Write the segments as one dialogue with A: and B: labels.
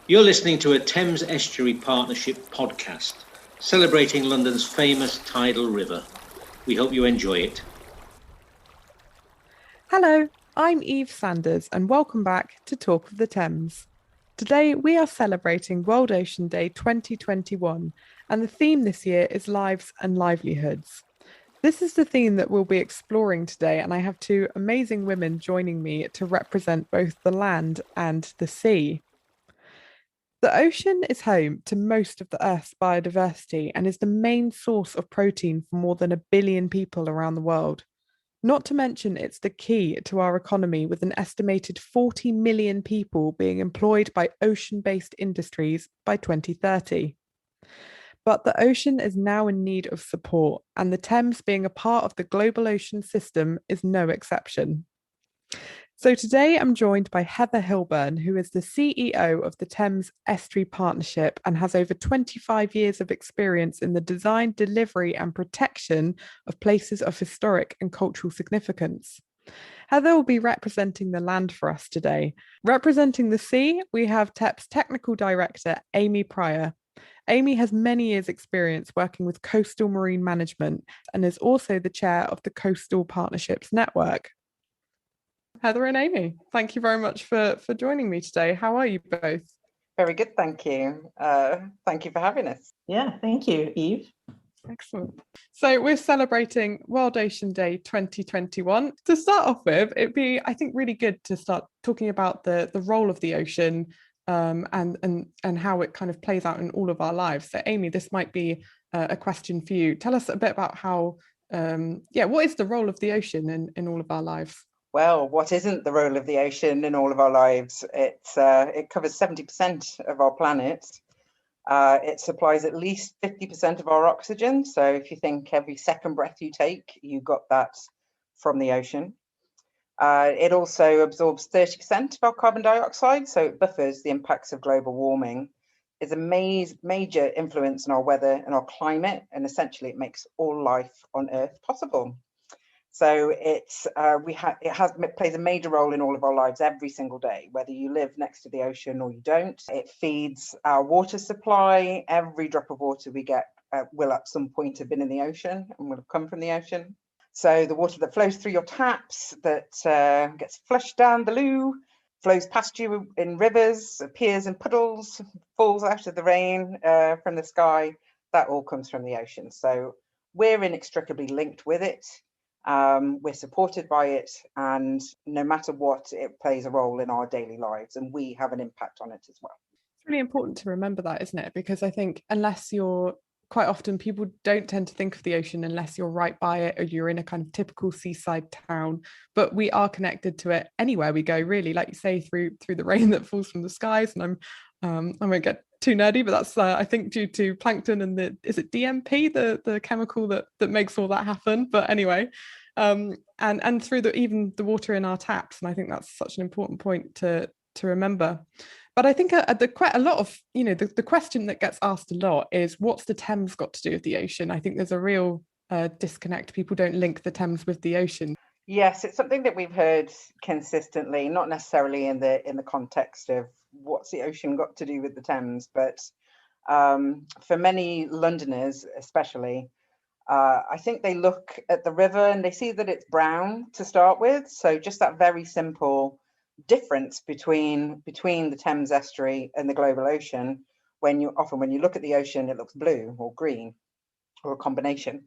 A: You're listening to a Thames Estuary Partnership podcast, celebrating London's famous tidal river. We hope you enjoy it.
B: Hello, I'm Eve Sanders and welcome back to Talk of the Thames. Today we are celebrating World Ocean Day 2021 and the theme this year is Lives and Livelihoods. This is the theme that we'll be exploring today, and I have two amazing women joining me to represent both the land and the sea. The ocean is home to most of the Earth's biodiversity and is the main source of protein for more than 1 billion people around the world. Not to mention, it's the key to our economy, with an estimated 40 million people being employed by ocean based industries by 2030. But the ocean is now in need of support, and the Thames, being a part of the global ocean system, is no exception. So today I'm joined by Heather Hilburn, who is the CEO of the Thames Estuary Partnership and has over 25 years of experience in the design, delivery, and protection of places of historic and cultural significance. Heather will be representing the land for us today. Representing the sea, we have TEP's Technical Director, Amy Pryor. Amy has many years' experience working with coastal marine management and is also the chair of the Coastal Partnerships Network. Heather and Amy, thank you very much for joining me today. How are you both?
C: Very good, thank you. Thank you for having us.
D: Yeah, thank you, Eve.
B: Excellent. So we're celebrating World Ocean Day 2021. To start off with, it'd be, I think, really good to start talking about the role of the ocean and how it kind of plays out in all of our lives. So Amy, this might be a question for you. Tell us a bit about how, what is the role of the ocean in all of our lives?
C: Well, what isn't the role of the ocean in all of our lives? It covers 70% of our planet. It supplies at least 50% of our oxygen. So if you think every second breath you take, you got that from the ocean. It also absorbs 30% of our carbon dioxide, so it buffers the impacts of global warming. It's a major influence on our weather and our climate, and essentially it makes all life on Earth possible. So it plays a major role in all of our lives every single day, whether you live next to the ocean or you don't. It feeds our water supply. Every drop of water we get will at some point have been in the ocean and will have come from the ocean. So the water that flows through your taps, that gets flushed down the loo, flows past you in rivers, appears in puddles, falls out of the rain from the sky, that all comes from the ocean. So we're inextricably linked with it. We're supported by it, and no matter what, it plays a role in our daily lives, and we have an impact on it as well.
B: It's really important to remember that, isn't it? Because I think quite often people don't tend to think of the ocean unless you're right by it or you're in a kind of typical seaside town, but we are connected to it anywhere we go, really, like you say, through the rain that falls from the skies. And I won't get too nerdy, but that's I think due to plankton and is it DMP, the chemical that makes all that happen. But anyway, and through even the water in our taps, and I think that's such an important point to remember. But I think quite a lot of, the question that gets asked a lot is, what's the Thames got to do with the ocean? I think there's a real disconnect. People don't link the Thames with the ocean.
C: Yes, it's something that we've heard consistently, not necessarily in the context of what's the ocean got to do with the Thames, but for many Londoners especially, I think they look at the river and they see that it's brown to start with. So just that very simple difference between the Thames estuary and the global ocean, when you look at the ocean, it looks blue or green or a combination.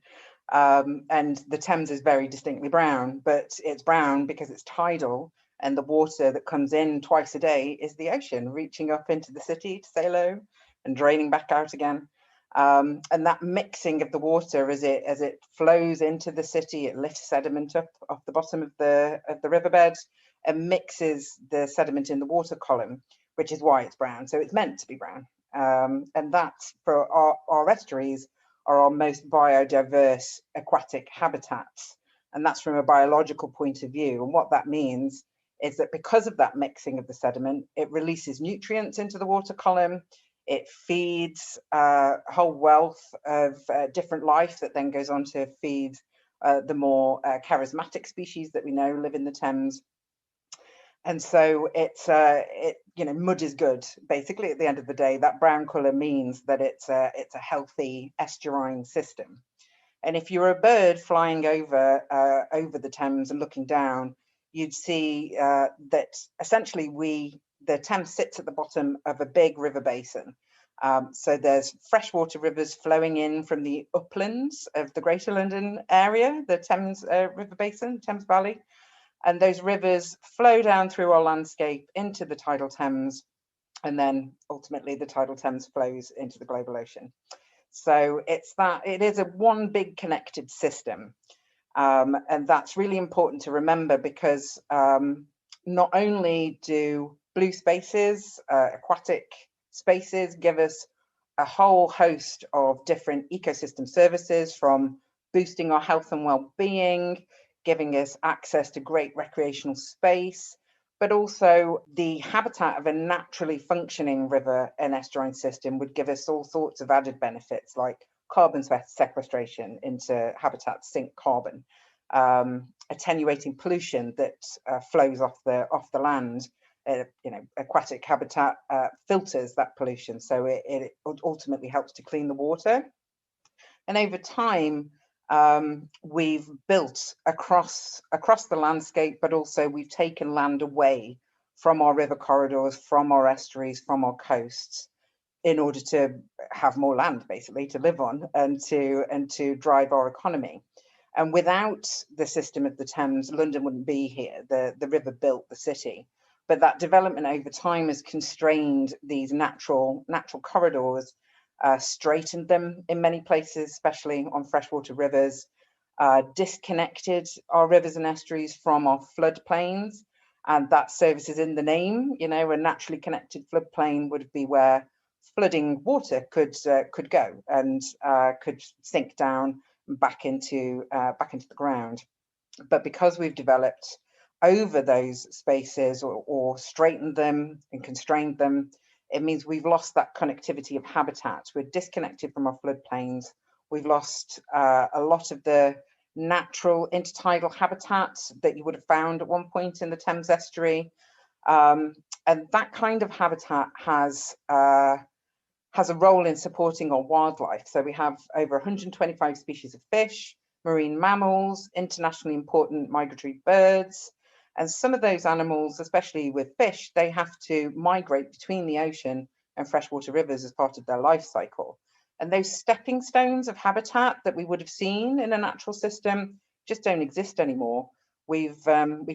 C: And the Thames is very distinctly brown, but it's brown because it's tidal, and the water that comes in twice a day is the ocean, reaching up into the city to say hello and draining back out again. And that mixing of the water as it flows into the city, it lifts sediment up off the bottom of the riverbed and mixes the sediment in the water column, which is why it's brown. So it's meant to be brown. And that's for our estuaries are our most biodiverse aquatic habitats. And that's from a biological point of view. And what that means is that because of that mixing of the sediment, it releases nutrients into the water column. It feeds a whole wealth of different life that then goes on to feed the more charismatic species that we know live in the Thames. And so mud is good. Basically, at the end of the day, that brown colour means that it's a healthy estuarine system. And if you're a bird flying over the Thames and looking down, you'd see that essentially the Thames sits at the bottom of a big river basin. So there's freshwater rivers flowing in from the uplands of the Greater London area, the Thames River Basin, Thames Valley. And those rivers flow down through our landscape into the tidal Thames, and then ultimately the tidal Thames flows into the global ocean. So it is a one big connected system. And that's really important to remember, because not only do blue spaces, aquatic spaces, give us a whole host of different ecosystem services, from boosting our health and well-being, giving us access to great recreational space, but also the habitat of a naturally functioning river and estuarine system would give us all sorts of added benefits, like carbon sequestration into habitat, sink carbon, attenuating pollution that flows off the land. Aquatic habitat filters that pollution, so it ultimately helps to clean the water. And over time, we've built across the landscape, but also we've taken land away from our river corridors, from our estuaries, from our coasts, in order to have more land, basically, to live on and to drive our economy. And without the system of the Thames, London wouldn't be here. The river built the city, but that development over time has constrained these natural corridors, straightened them in many places, especially on freshwater rivers, disconnected our rivers and estuaries from our floodplains. And that service is in the name. A naturally connected floodplain would be where flooding water could go and could sink down back into the ground. But because we've developed over those spaces, or straightened them and constrained them, it means we've lost that connectivity of habitat. We're disconnected from our floodplains. We've lost a lot of the natural intertidal habitats that you would have found at one point in the Thames estuary. And that kind of habitat has a role in supporting our wildlife. So we have over 125 species of fish, marine mammals, internationally important migratory birds. And some of those animals, especially with fish, they have to migrate between the ocean and freshwater rivers as part of their life cycle. And those stepping stones of habitat that we would have seen in a natural system just don't exist anymore. We've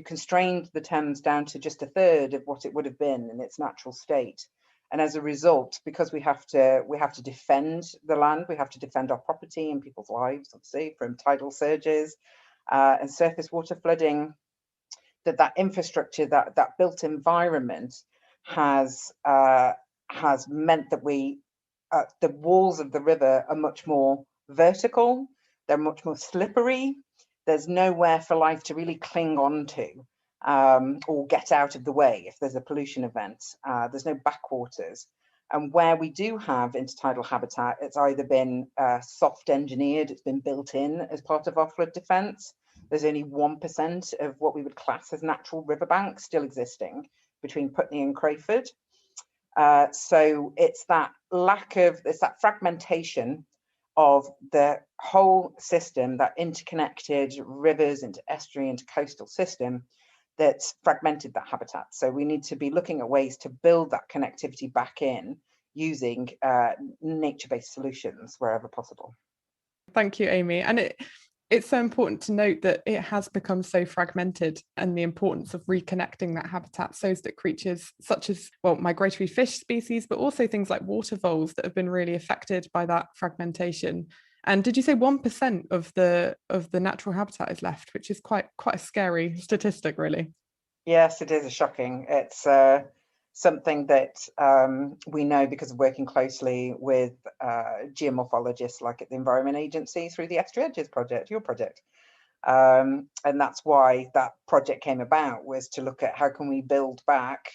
C: constrained the Thames down to just a third of what it would have been in its natural state. And as a result, because we have to defend the land, we have to defend our property and people's lives, obviously, from tidal surges and surface water flooding, that infrastructure, that built environment has meant that the walls of the river are much more vertical, they're much more slippery. There's nowhere for life to really cling on to or get out of the way if there's a pollution event. There's no backwaters. And where we do have intertidal habitat, it's either been soft engineered, it's been built in as part of our flood defence. There's only 1% of what we would class as natural riverbanks still existing between Putney and Crayford. So it's that fragmentation of the whole system, that interconnected rivers into estuary into coastal system, that's fragmented that habitat. So we need to be looking at ways to build that connectivity back in using nature-based solutions wherever possible.
B: Thank you, Amy. And it's so important to note that it has become so fragmented, and the importance of reconnecting that habitat so that creatures such as, well, migratory fish species, but also things like water voles that have been really affected by that fragmentation. And did you say 1% of the natural habitat is left, which is quite a scary statistic, really?
C: Yes, it is shocking. It's something that we know because of working closely with geomorphologists, like at the Environment Agency through the Estuary Edges project, your project. And that's why that project came about, was to look at how can we build back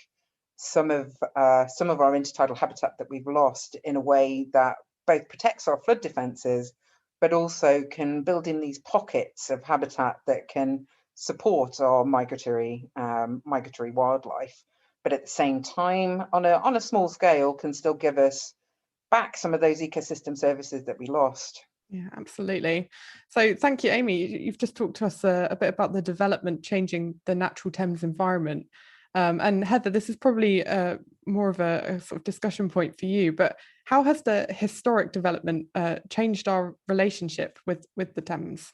C: some of our intertidal habitat that we've lost in a way that both protects our flood defences, but also can build in these pockets of habitat that can support our migratory wildlife, but at the same time, on a small scale, can still give us back some of those ecosystem services that we lost.
B: Yeah, absolutely. So thank you, Amy. You've just talked to us a bit about the development changing the natural Thames environment. And Heather, this is probably more of a sort of discussion point for you, but how has the historic development changed our relationship with the Thames?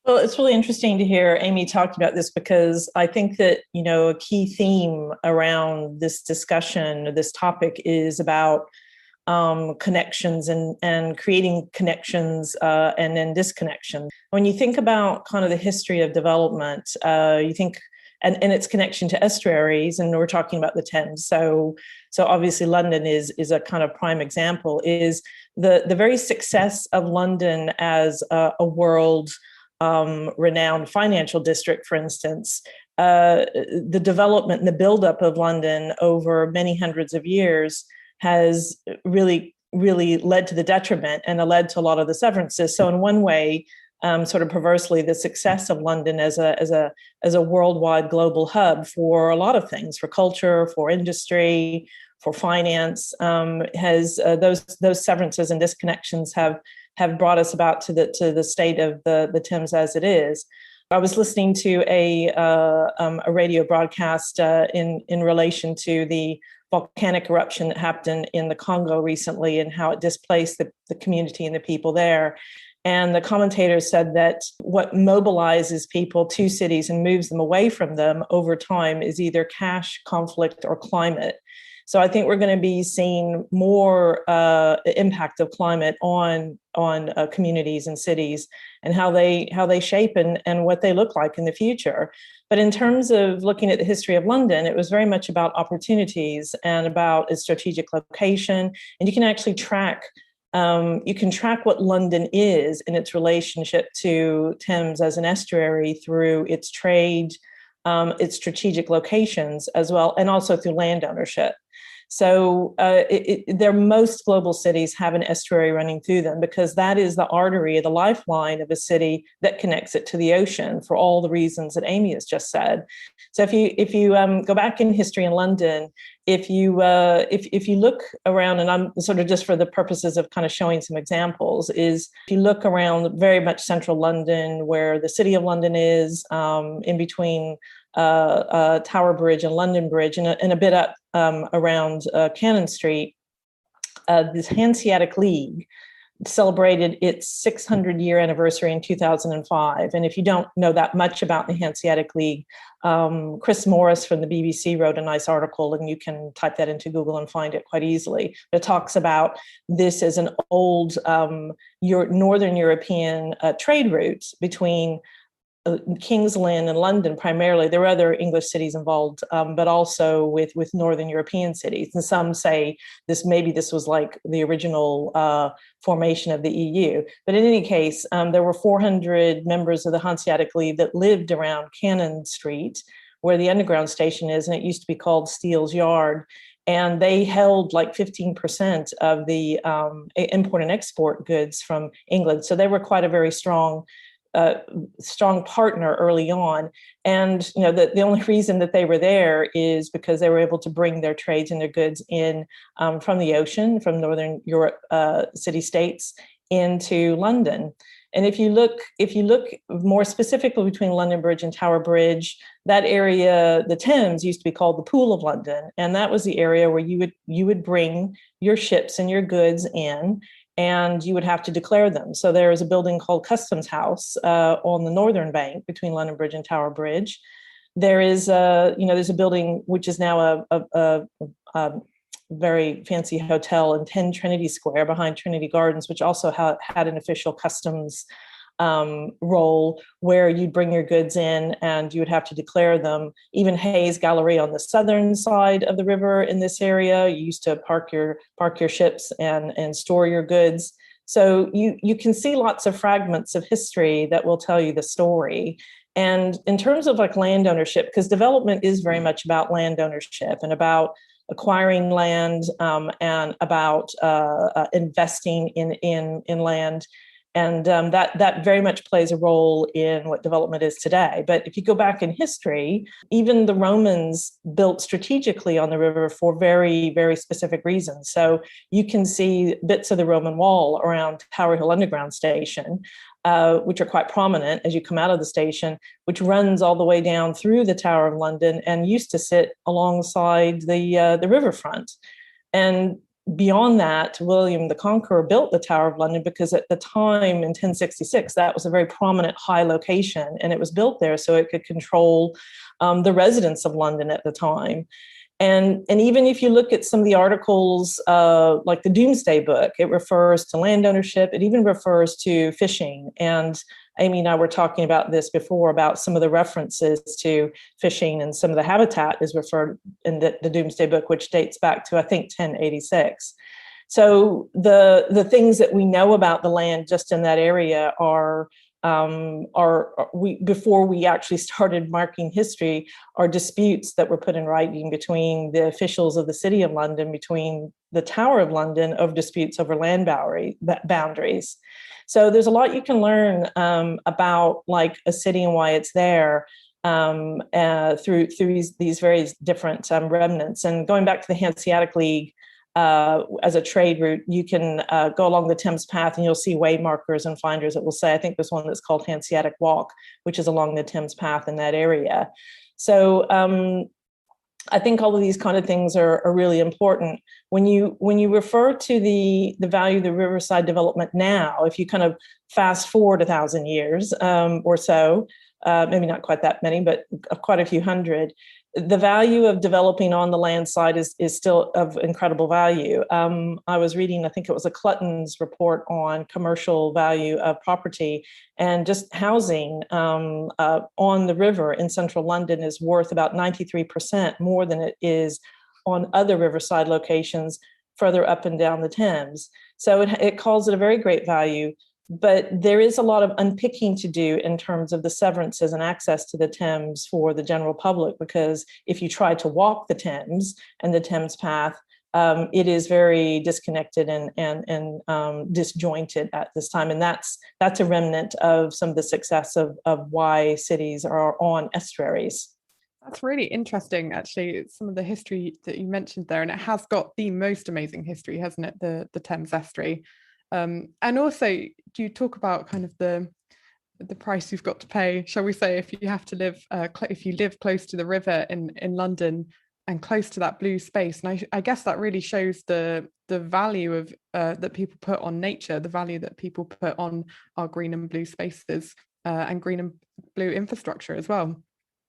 D: Well, it's really interesting to hear Amy talk about this, because I think that, a key theme around this discussion, this topic, is about connections and creating connections and then disconnection. When you think about kind of the history of development, you think, and its connection to estuaries, and we're talking about the Thames. So obviously London is a kind of prime example, is the very success of London as a world renowned financial district, for instance. The development and the buildup of London over many hundreds of years has really led to the detriment and led to a lot of the severances. So in one way, sort of perversely, the success of London as a worldwide global hub for a lot of things, for culture, for industry, for finance, has those severances and disconnections have brought us about to the state of the Thames as it is. I was listening to a radio broadcast in relation to the volcanic eruption that happened in the Congo recently and how it displaced the community and the people there. And the commentator said that what mobilizes people to cities and moves them away from them over time is either cash, conflict, or climate. So I think we're going to be seeing more impact of climate on communities and cities, and how they shape and what they look like in the future. But in terms of looking at the history of London, it was very much about opportunities and about its strategic location. And you can actually track what London is in its relationship to Thames as an estuary through its trade, its strategic locations as well, and also through land ownership. So most global cities have an estuary running through them, because that is the artery, the lifeline of a city that connects it to the ocean, for all the reasons that Amy has just said. So if you go back in history in London, if you look around, and I'm sort of just for the purposes of kind of showing some examples, is if you look around very much central London, where the City of London is, in between Tower Bridge and London Bridge, and a bit up around Cannon Street, this Hanseatic League celebrated its 600-year anniversary in 2005. And if you don't know that much about the Hanseatic League, Chris Morris from the BBC wrote a nice article, and you can type that into Google and find it quite easily. It talks about this as an old Northern European trade route between King's Lynn and London primarily. There were other English cities involved, but also with Northern European cities. And some say this was like the original formation of the EU. But in any case, there were 400 members of the Hanseatic League that lived around Cannon Street, where the underground station is, and it used to be called Steele's Yard. And they held like 15% of the import and export goods from England. So they were quite a very strong partner early on. And the only reason that they were there is because they were able to bring their trades and their goods in from the ocean, from Northern Europe city-states into London. And if you look more specifically between London Bridge and Tower Bridge, that area, the Thames, used to be called the Pool of London. And that was the area where you would bring your ships and your goods in, and you would have to declare them. So there is a building called Customs House on the northern bank between London Bridge and Tower Bridge. There is there's a building which is now a very fancy hotel in 10 Trinity Square behind Trinity Gardens, which also had an official customs role where you'd bring your goods in and you would have to declare them. Even Hayes Gallery on the southern side of the river in this area, you used to park your ships and store your goods. So you can see lots of fragments of history that will tell you the story. And in terms of like land ownership, because development is very much about land ownership and about acquiring land and about investing in land. And that very much plays a role in what development is today. But if you go back in history, even the Romans built strategically on the river for very, very specific reasons. So you can see bits of the Roman wall around Tower Hill Underground Station, which are quite prominent as you come out of the station, which runs all the way down through the Tower of London and used to sit alongside the riverfront. And beyond that, William the Conqueror built the Tower of London because at the time in 1066, that was a very prominent high location, and it was built there so it could control the residents of London at the time. And even if you look at some of the articles, like the Domesday Book, it refers to land ownership. It even refers to fishing. And Amy and I were talking about this before, about some of the references to fishing, and some of the habitat is referred in the Domesday Book, which dates back to, I think, 1086. So the things that we know about the land just in that area are before we actually started marking history, are disputes that were put in writing between the officials of the City of London, between the Tower of London, of disputes over land boundaries. So there's a lot you can learn about like a city and why it's there through these various different remnants. And going back to the Hanseatic League, as a trade route, you can go along the Thames path and you'll see way markers and finders that will say, I think there's one that's called Hanseatic Walk, which is along the Thames path in that area. So I think all of these kind of things are really important. When you refer to the value of the riverside development now, if you kind of fast forward 1,000 years or so, maybe not quite that many, but quite a few hundred, the value of developing on the land side is still of incredible value. I was reading, I think it was a Clutton's report on commercial value of property, and just housing on the river in central London is worth about 93% more than it is on other riverside locations further up and down the Thames. So it calls it a very great value. But there is a lot of unpicking to do in terms of the severances and access to the Thames for the general public, because if you try to walk the Thames and the Thames path, it is very disconnected and disjointed at this time. And that's a remnant of some of the success of why cities are on estuaries.
B: That's really interesting, actually, some of the history that you mentioned there. And it has got the most amazing history, hasn't it, the Thames estuary? And also, do you talk about kind of the price you've got to pay, shall we say, if you have to live, if you live close to the river in London and close to that blue space? And I guess that really shows the value of that people put on nature, the value that people put on our green and blue spaces and green and blue infrastructure as well.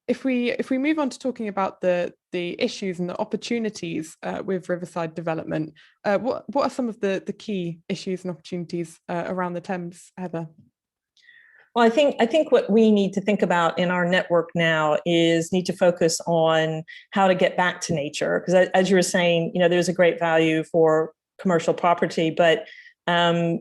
B: If we move on to talking about the issues and the opportunities with riverside development, what are some of the key issues and opportunities around the Thames, Heather?
D: Well, I think what we need to think about in our network now is need to focus on how to get back to nature, because as you were saying, there's a great value for commercial property, but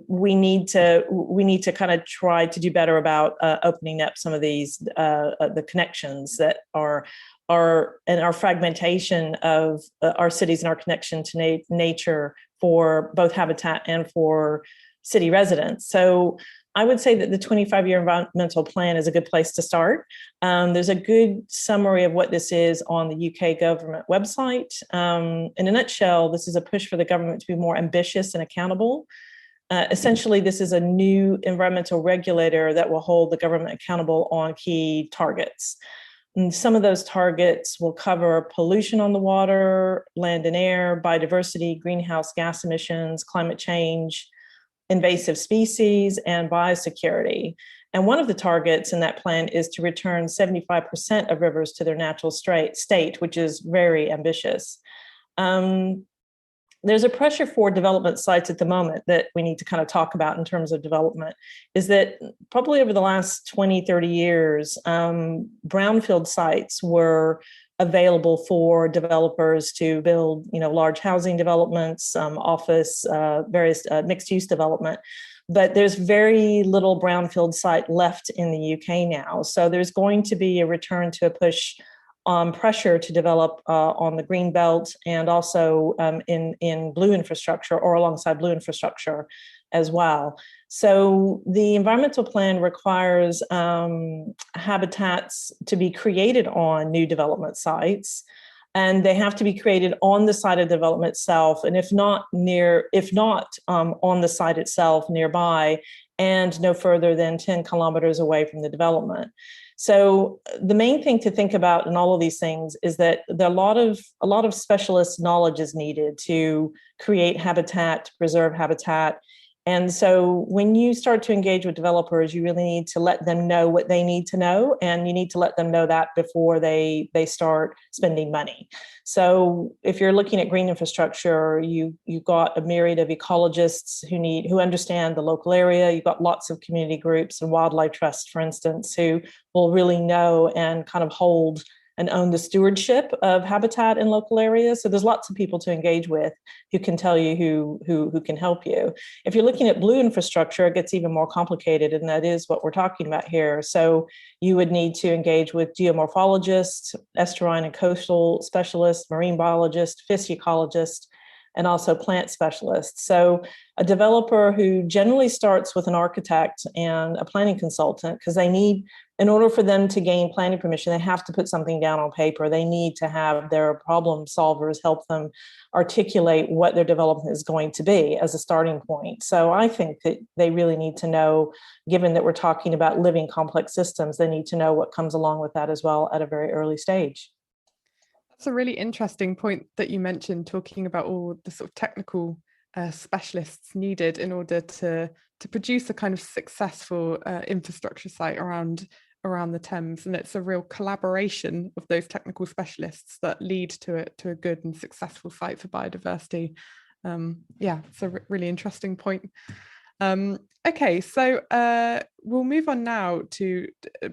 D: we need to kind of try to do better about opening up some of these the connections that are and our fragmentation of our cities and our connection to nature for both habitat and for city residents. So I would say that the 25-year environmental plan is a good place to start. There's a good summary of what this is on the UK government website. In a nutshell, this is a push for the government to be more ambitious and accountable. Essentially, this is a new environmental regulator that will hold the government accountable on key targets. And some of those targets will cover pollution on the water, land and air, biodiversity, greenhouse gas emissions, climate change, invasive species, and biosecurity. And one of the targets in that plan is to return 75% of rivers to their natural state, which is very ambitious. There's a pressure for development sites at the moment that we need to kind of talk about in terms of development, is that probably over the last 20, 30 years, brownfield sites were available for developers to build, large housing developments, office, various mixed-use development. But there's very little brownfield site left in the UK now. So there's going to be a return to a push pressure to develop on the green belt and also in blue infrastructure or alongside blue infrastructure as well. So the environmental plan requires habitats to be created on new development sites, and they have to be created on the site of development itself, and if not on the site itself, nearby, and no further than 10 kilometers away from the development. So the main thing to think about in all of these things is that a lot of specialist knowledge is needed to create habitat, to preserve habitat. And so when you start to engage with developers, you really need to let them know what they need to know, and you need to let them know that before they start spending money. So if you're looking at green infrastructure, you've got a myriad of ecologists who understand the local area. You've got lots of community groups and wildlife trusts, for instance, who will really know and kind of hold and own the stewardship of habitat in local areas. So there's lots of people to engage with who can tell you who can help you. If you're looking at blue infrastructure, it gets even more complicated, and that is what we're talking about here. So you would need to engage with geomorphologists, estuarine and coastal specialists, marine biologists, fish ecologists, and also plant specialists. So a developer who generally starts with an architect and a planning consultant, because in order for them to gain planning permission, they have to put something down on paper. They need to have their problem solvers help them articulate what their development is going to be as a starting point. So I think that they really need to know, given that we're talking about living complex systems, they need to know what comes along with that as well at a very early stage.
B: That's a really interesting point that you mentioned, talking about all the sort of technical specialists needed in order to produce a kind of successful infrastructure site around the Thames. And it's a real collaboration of those technical specialists that lead to a good and successful site for biodiversity. It's a really interesting point. Okay, so we'll move on now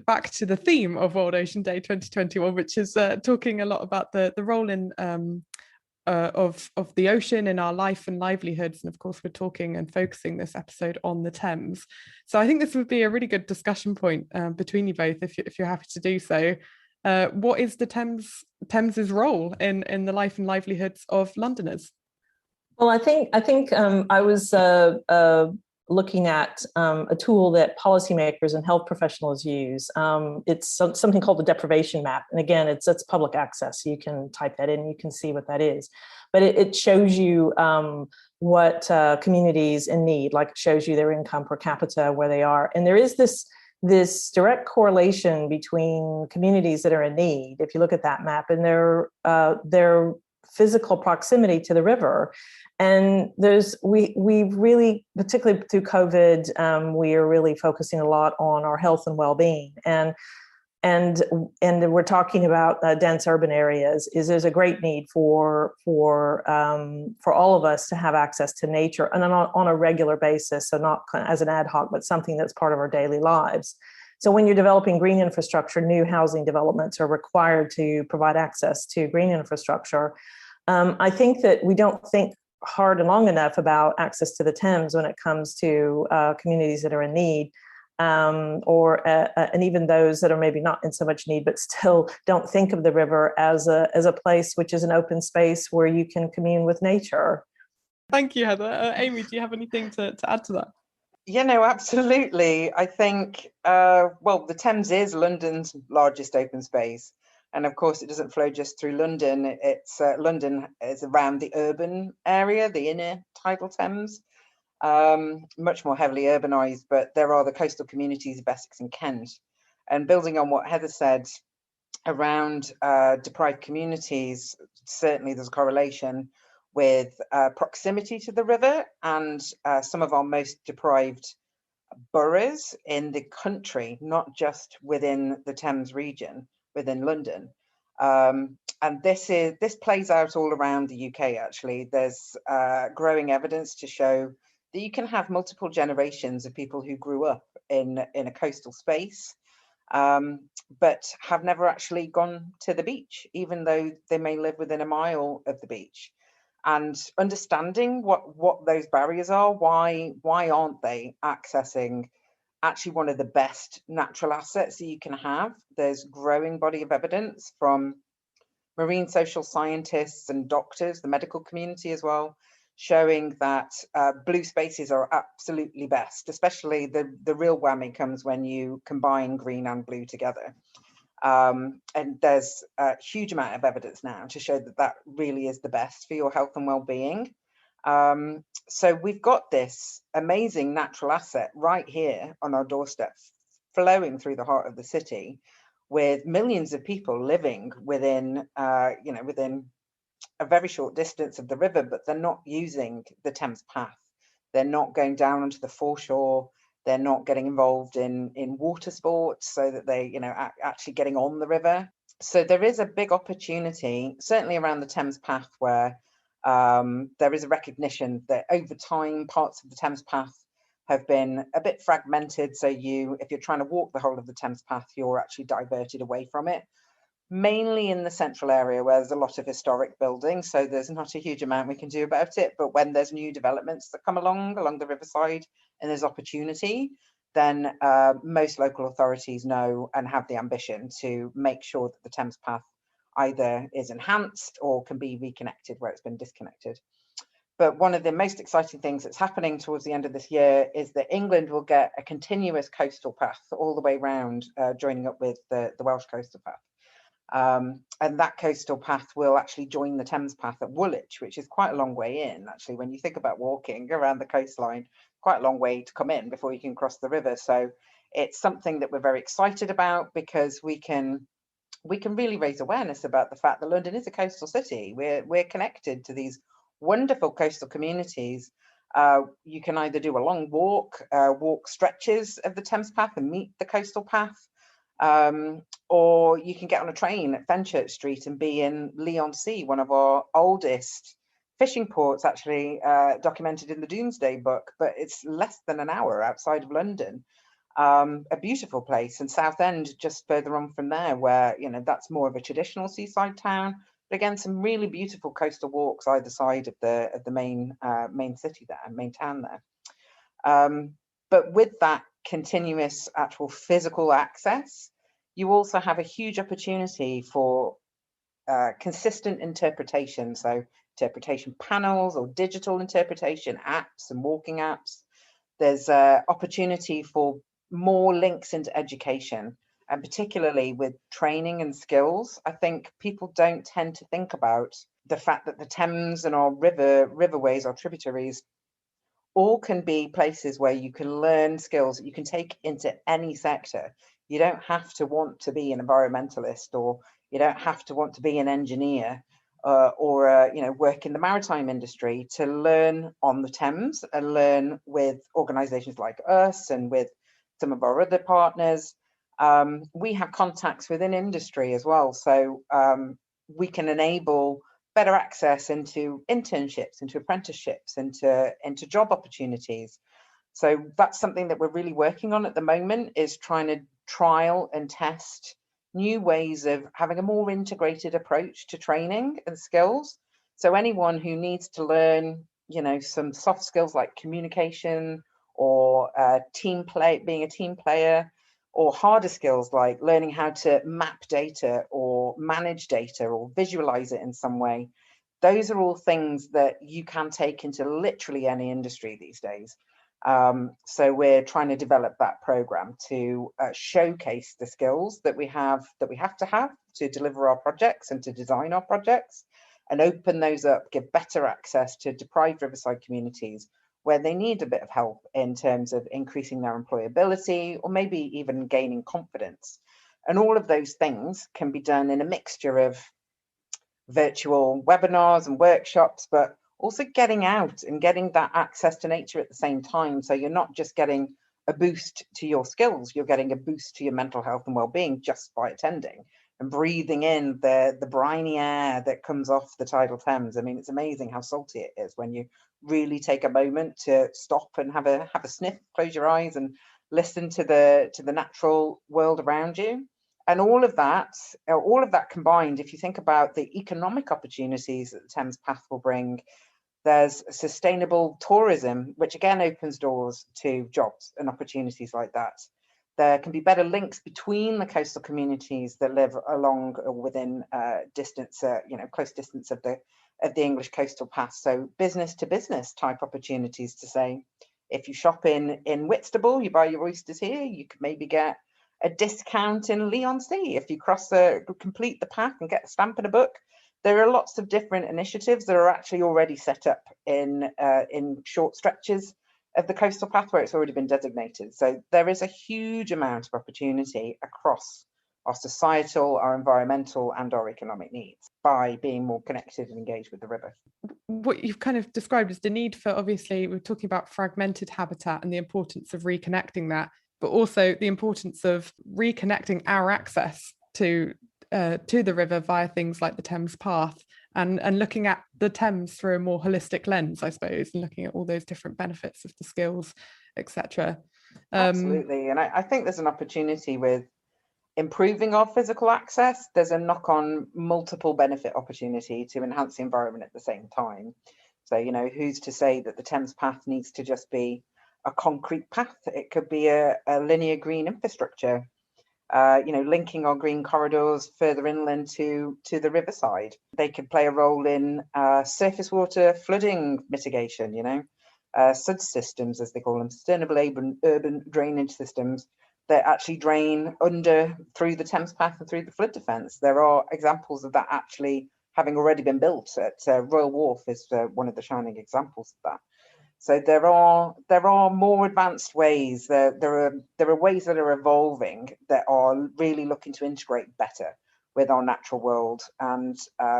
B: back to the theme of World Ocean Day 2021, which is talking a lot about the role in of the ocean in our life and livelihoods. And of course, we're talking and focusing this episode on the Thames. So I think this would be a really good discussion point between you both, if you're happy to do so. What is the Thames's role in the life and livelihoods of Londoners?
D: Well, I think I was looking at a tool that policymakers and health professionals use. It's something called the deprivation map. And again, it's public access. So you can type that in, you can see what that is. But it shows you what communities in need, like it shows you their income per capita, where they are. And there is this direct correlation between communities that are in need, if you look at that map, and their physical proximity to the river. And we really, particularly through COVID, we are really focusing a lot on our health and well-being. And we're talking about dense urban areas. There's a great need for all of us to have access to nature and on a regular basis. So not as an ad hoc, but something that's part of our daily lives. So when you're developing green infrastructure, new housing developments are required to provide access to green infrastructure. I think that we don't think hard and long enough about access to the Thames when it comes to communities that are in need, and even those that are maybe not in so much need, but still don't think of the river as a place which is an open space where you can commune with nature.
B: Thank you, Heather. Amy, do you have anything to add to that?
C: Yeah, no, absolutely. I think, the Thames is London's largest open space. And of course, it doesn't flow just through London. London is around the urban area, the inner tidal Thames, much more heavily urbanized. But there are the coastal communities of Essex and Kent. And building on what Heather said around deprived communities, certainly there's a correlation with proximity to the river, and some of our most deprived boroughs in the country, not just within the Thames region, within London. And this plays out all around the UK, actually. There's growing evidence to show that you can have multiple generations of people who grew up in a coastal space, but have never actually gone to the beach, even though they may live within a mile of the beach. And understanding what those barriers are, why aren't they accessing actually one of the best natural assets that you can have. There's growing body of evidence from marine social scientists and doctors, the medical community as well, showing that blue spaces are absolutely best, especially the real whammy comes when you combine green and blue together. And there's a huge amount of evidence now to show that that really is the best for your health and well-being. So we've got this amazing natural asset right here on our doorstep, flowing through the heart of the city, with millions of people living within, within a very short distance of the river, but they're not using the Thames path. They're not going down onto the foreshore. They're not getting involved in water sports so that they, actually getting on the river. So there is a big opportunity, certainly around the Thames path, where there is a recognition that over time, parts of the Thames path have been a bit fragmented. So if you're trying to walk the whole of the Thames path, you're actually diverted away from it. Mainly in the central area where there's a lot of historic buildings, so there's not a huge amount we can do about it. But when there's new developments that come along the riverside and there's opportunity, then most local authorities know and have the ambition to make sure that the Thames path either is enhanced or can be reconnected where it's been disconnected. But one of the most exciting things that's happening towards the end of this year is that England will get a continuous coastal path all the way round, joining up with the Welsh coastal path. And that coastal path will actually join the Thames path at Woolwich, which is quite a long way in. Actually, when you think about walking around the coastline, quite a long way to come in before you can cross the river. So it's something that we're very excited about, because we can really raise awareness about the fact that London is a coastal city. We're connected to these wonderful coastal communities. You can either do a long walk stretches of the Thames path and meet the coastal path, or you can get on a train at Fenchurch Street and be in Leigh-on-Sea, one of our oldest fishing ports, actually documented in the Doomsday Book, but it's less than an hour outside of London. A beautiful place. And Southend just further on from there, where that's more of a traditional seaside town, but again some really beautiful coastal walks either side of the main city there, main town there. But with that continuous actual physical access, you also have a huge opportunity for consistent interpretation. So interpretation panels or digital interpretation apps and walking apps. There's opportunity for more links into education, and particularly with training and skills. I think people don't tend to think about the fact that the Thames and our riverways, our tributaries, all can be places where you can learn skills that you can take into any sector. You don't have to want to be an environmentalist, or you don't have to want to be an engineer, or work in the maritime industry to learn on the Thames and learn with organisations like us and with some of our other partners. We have contacts within industry as well, so we can enable better access into internships, into apprenticeships, into job opportunities. So that's something that we're really working on at the moment, is trying to trial and test new ways of having a more integrated approach to training and skills. So anyone who needs to learn, some soft skills like communication or being a team player, or harder skills like learning how to map data or manage data or visualize it in some way. Those are all things that you can take into literally any industry these days. So we're trying to develop that program to showcase the skills that we have to have to deliver our projects and to design our projects, and open those up, give better access to deprived riverside communities where they need a bit of help in terms of increasing their employability or maybe even gaining confidence. And all of those things can be done in a mixture of virtual webinars and workshops, but also getting out and getting that access to nature at the same time. So you're not just getting a boost to your skills, you're getting a boost to your mental health and well-being just by attending and breathing in the briny air that comes off the Tidal Thames. I mean, it's amazing how salty it is when you really take a moment to stop and have a sniff, close your eyes and listen to the natural world around you. And all of that combined, if you think about the economic opportunities that the Thames Path will bring, there's sustainable tourism, which again opens doors to jobs and opportunities like that. There can be better links between the coastal communities that live along or within distance, close distance of the English coastal path. So business to business type opportunities to say, if you shop in Whitstable, you buy your oysters here, you could maybe get a discount in Leigh-on-Sea if you complete the path and get a stamp and a book. There are lots of different initiatives that are actually already set up in short stretches of the coastal path where it's already been designated. So there is a huge amount of opportunity across our societal, our environmental, and our economic needs by being more connected and engaged with the river.
B: What you've kind of described is the need for, obviously, we're talking about fragmented habitat and the importance of reconnecting that, but also the importance of reconnecting our access to the river via things like the Thames Path, and looking at the Thames through a more holistic lens, I suppose, and looking at all those different benefits of the skills, etc.
C: Absolutely. And I think there's an opportunity with improving our physical access. There's a knock-on multiple benefit opportunity to enhance the environment at the same time. So, who's to say that the Thames Path needs to just be a concrete path? It could be a linear green infrastructure, linking our green corridors further inland to the riverside. They could play a role in surface water flooding mitigation, SUD systems, as they call them, sustainable urban drainage systems that actually drain through the Thames Path and through the flood defence. There are examples of that actually having already been built. At Royal Wharf is one of the shining examples of that. So there are more advanced ways. There are ways that are evolving that are really looking to integrate better with our natural world and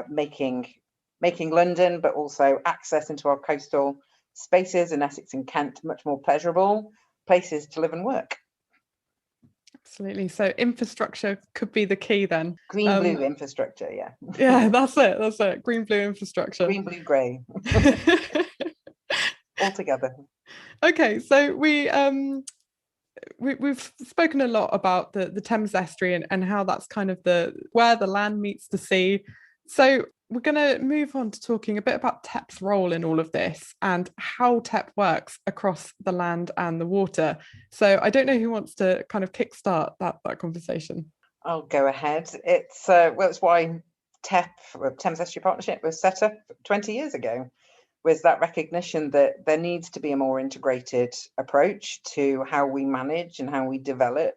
C: making London, but also access into our coastal spaces in Essex and Kent much more pleasurable places to live and work.
B: Absolutely. So infrastructure could be the key then.
C: Green blue infrastructure, yeah.
B: Yeah, that's it. Green blue infrastructure.
C: Green blue grey. All together.
B: Okay, so we've spoken a lot about the Thames estuary and how that's kind of where the land meets the sea. So we're going to move on to talking a bit about TEP's role in all of this and how TEP works across the land and the water. So I don't know who wants to kind of kickstart that conversation.
C: I'll go ahead. It's why TEP, Thames Estuary Partnership, was set up 20 years ago. Was that recognition that there needs to be a more integrated approach to how we manage and how we develop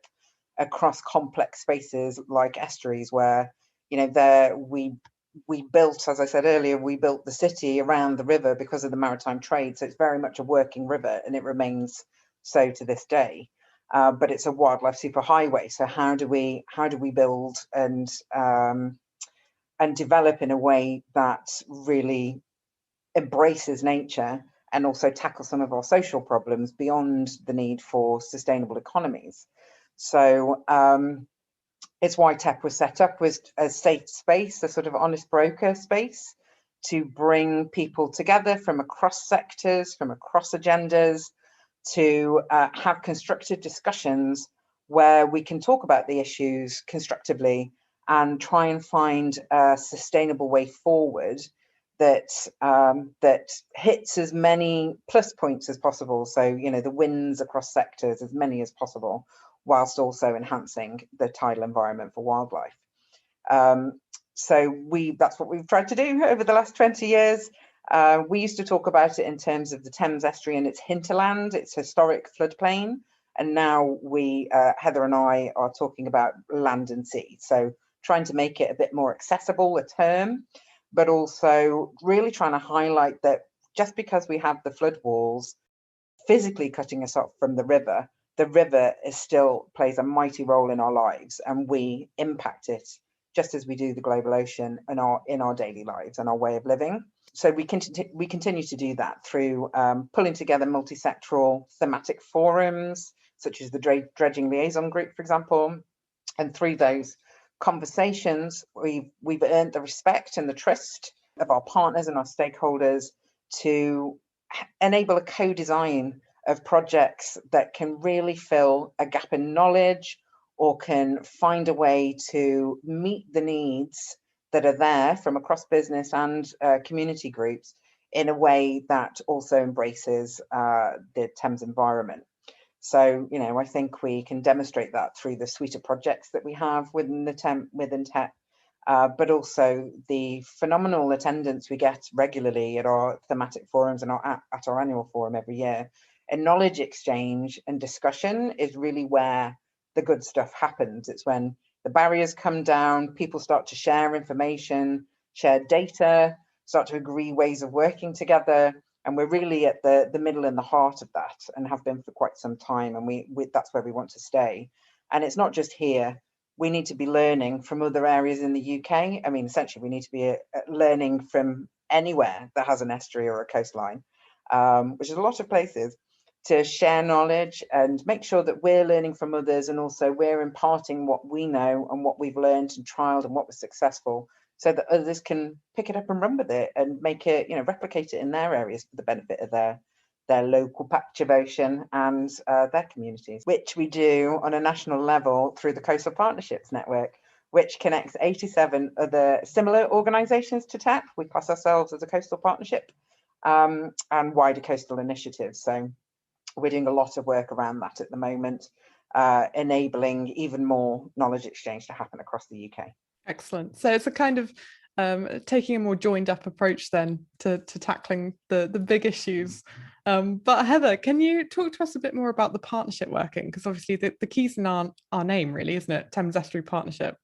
C: across complex spaces like estuaries, where we built, as I said earlier, we built the city around the river because of the maritime trade. So it's very much a working river, and it remains so to this day. But it's a wildlife superhighway. So how do we build and develop in a way that really embraces nature and also tackle some of our social problems beyond the need for sustainable economies? So it's why TEP was set up, was a safe space, a sort of honest broker space, to bring people together from across sectors, from across agendas, to have constructive discussions where we can talk about the issues constructively and try and find a sustainable way forward that hits as many plus points as possible. So, the wins across sectors, as many as possible, whilst also enhancing the tidal environment for wildlife. So that's what we've tried to do over the last 20 years. We used to talk about it in terms of the Thames estuary and its hinterland, its historic floodplain. And now Heather and I are talking about land and sea. So trying to make it a bit more accessible, a term, but also really trying to highlight that just because we have the flood walls physically cutting us off from the river still plays a mighty role in our lives, and we impact it just as we do the global ocean in our daily lives and our way of living. So we continue to do that through pulling together multi-sectoral thematic forums, such as the Dredging Liaison Group, for example. And through those conversations, we've earned the respect and the trust of our partners and our stakeholders to enable a co-design of projects that can really fill a gap in knowledge or can find a way to meet the needs that are there from across business and community groups in a way that also embraces the Thames environment. So, I think we can demonstrate that through the suite of projects that we have within TEP, but also the phenomenal attendance we get regularly at our thematic forums and at our annual forum every year. And knowledge exchange and discussion is really where the good stuff happens. It's when the barriers come down, people start to share information, share data, start to agree ways of working together. And we're really at the middle and the heart of that, and have been for quite some time. And we that's where we want to stay. And it's not just here. We need to be learning from other areas in the UK. I mean, essentially, we need to be learning from anywhere that has an estuary or a coastline, which is a lot of places, to share knowledge and make sure that we're learning from others, and also we're imparting what we know and what we've learned and trialed and what was successful, so that others can pick it up and run with it and make it, replicate it in their areas for the benefit of their local patch of ocean and their communities, which we do on a national level through the Coastal Partnerships Network, which connects 87 other similar organisations to TEP. We class ourselves as a coastal partnership, and wider coastal initiatives. So we're doing a lot of work around that at the moment, enabling even more knowledge exchange to happen across the UK.
B: Excellent. So it's a kind of taking a more joined up approach then to tackling the big issues. But Heather, can you talk to us a bit more about the partnership working? Because obviously the key's in our name, really, isn't it? Thames Estuary Partnership.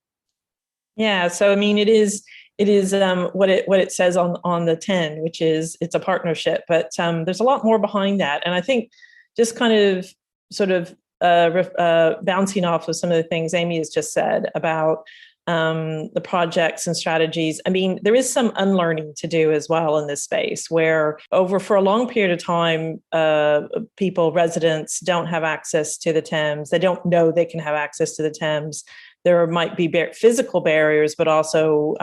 D: Yeah. So I mean, it is what it says on the tin, which is it's a partnership. But there's a lot more behind that, and I think just kind of sort of bouncing off of some of the things Amy has just said about the projects and strategies. I mean, there is some unlearning to do as well in this space, where for a long period of time, residents don't have access to the Thames. They don't know they can have access to the Thames. There might be physical barriers, but also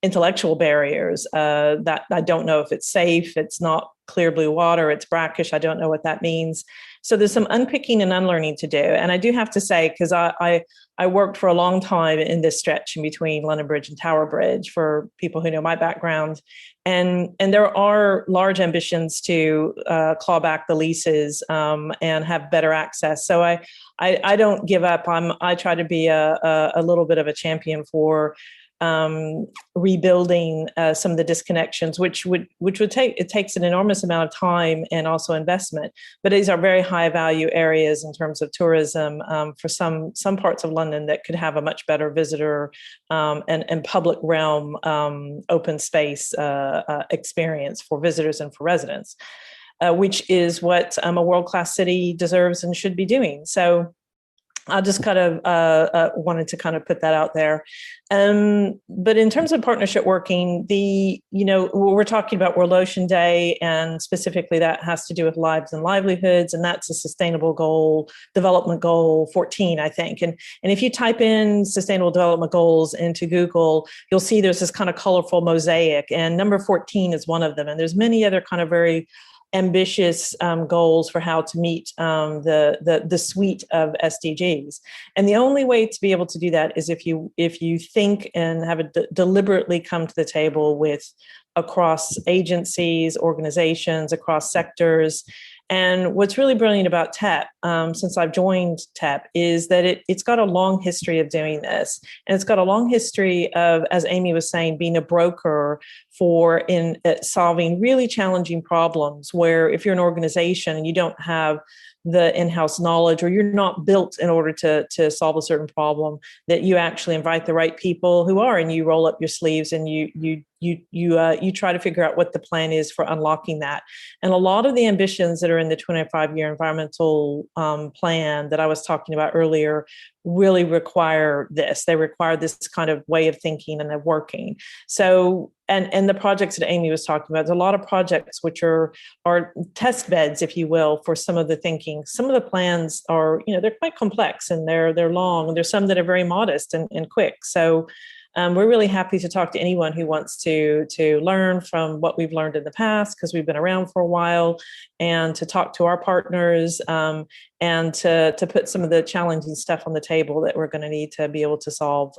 D: intellectual barriers that I don't know if it's safe. It's not clear blue water. It's brackish. I don't know what that means. So there's some unpicking and unlearning to do. And I do have to say, because I worked for a long time in this stretch in between London Bridge and Tower Bridge, for people who know my background. And there are large ambitions to claw back the leases and have better access. So I don't give up. I try to be a little bit of a champion for rebuilding some of the disconnections, which would takes an enormous amount of time and also investment. But these are very high value areas in terms of tourism for some parts of London that could have a much better visitor and public realm open space experience for visitors and for residents, which is what a world-class city deserves and should be doing. So I just kind of wanted to kind of put that out there. But in terms of partnership working, we're talking about World Ocean Day, and specifically that has to do with lives and livelihoods, and that's a sustainable goal, development goal 14, I think. And if you type in sustainable development goals into Google, you'll see there's this kind of colorful mosaic, and number 14 is one of them. And there's many other kind of very ambitious goals for how to meet the suite of SDGs. And the only way to be able to do that is if you think and have deliberately come to the table with across agencies, organizations, across sectors. And what's really brilliant about TEP, since I've joined TEP, is that it's got a long history of doing this. And it's got a long history of, as Amy was saying, being a broker for solving really challenging problems, where if you're an organization and you don't have the in-house knowledge, or you're not built in order to solve a certain problem, that you actually invite the right people who are, and you roll up your sleeves and you try to figure out what the plan is for unlocking that. And a lot of the ambitions that are in the 25-year environmental plan that I was talking about earlier really require this. They require this kind of way of thinking and of working. So, and the projects that Amy was talking about, there's a lot of projects which are test beds, if you will, for some of the thinking. Some of the plans are, they're quite complex, and they're long, and there's some that are very modest and quick. So we're really happy to talk to anyone who wants to learn from what we've learned in the past, because we've been around for a while, and to talk to our partners and to put some of the challenging stuff on the table that we're going to need to be able to solve,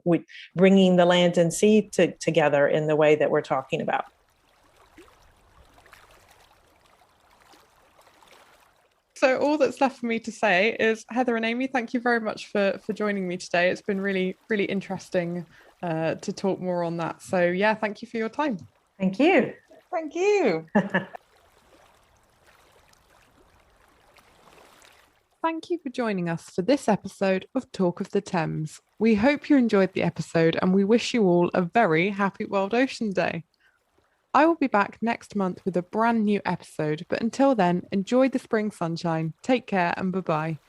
D: with bringing the land and sea together in the way that we're talking about.
B: So all that's left for me to say is, Heather and Amy, thank you very much for joining me today. It's been really, really interesting to talk more on that. So yeah, thank you for your time.
D: Thank you.
C: Thank you.
B: Thank you for joining us for this episode of Talk of the Thames. We hope you enjoyed the episode and we wish you all a very happy World Ocean Day. I will be back next month with a brand new episode, but until then, enjoy the spring sunshine, take care and bye-bye.